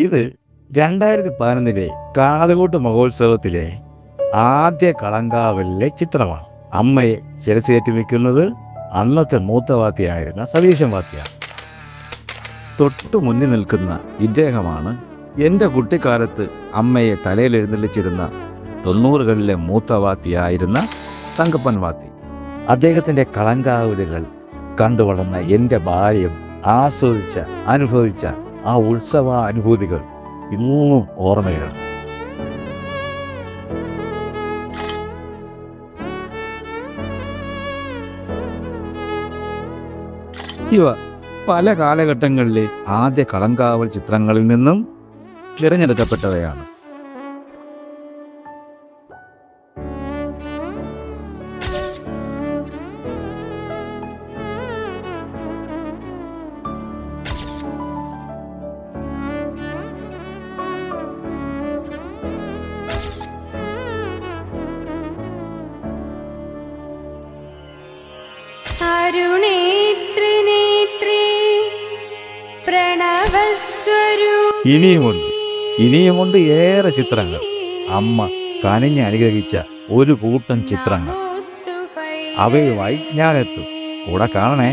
ഇത് 2011 കാളകൂട്ട് മഹോത്സവത്തിലെ ആദ്യ കളങ്കാവലിലെ ചിത്രമാണ്. അമ്മയെ ശിരസേറ്റി നിൽക്കുന്നത് അന്നത്തെ മൂത്ത വാത്തിയായിരുന്ന സതീശൻ വാത്തിയാണ്. തൊട്ടു മുന്നിൽ നിൽക്കുന്ന ഇദ്ദേഹമാണ് എൻ്റെ കുട്ടിക്കാലത്ത് അമ്മയെ തലയിൽ എഴുന്നള്ളിച്ചിരുന്ന 90കളിലെ മൂത്ത വാത്തിയായിരുന്ന തങ്കപ്പൻ വാത്തി. അദ്ദേഹത്തിൻ്റെ കളങ്കാവലുകൾ കണ്ടു വളർന്ന എൻ്റെ ബാല്യം അനുഭവിച്ച ആ ഉത്സവ അനുഭൂതികൾ ഇന്നും ഓർമ്മയാണ്. ഇവ പല കാലഘട്ടങ്ങളിലെ ആദ്യ കളങ്കാവൽ ചിത്രങ്ങളിൽ നിന്നും തിരഞ്ഞെടുക്കപ്പെട്ടവയാണ്. ഇനിയുമുണ്ട് ഏറെ ചിത്രങ്ങൾ. അമ്മ കനിഞ്ഞ് അനുഗ്രഹിച്ച ഒരു കൂട്ടം ചിത്രങ്ങൾ. അവയുമായി ഞാനെത്തും. കൂടെ കാണണേ.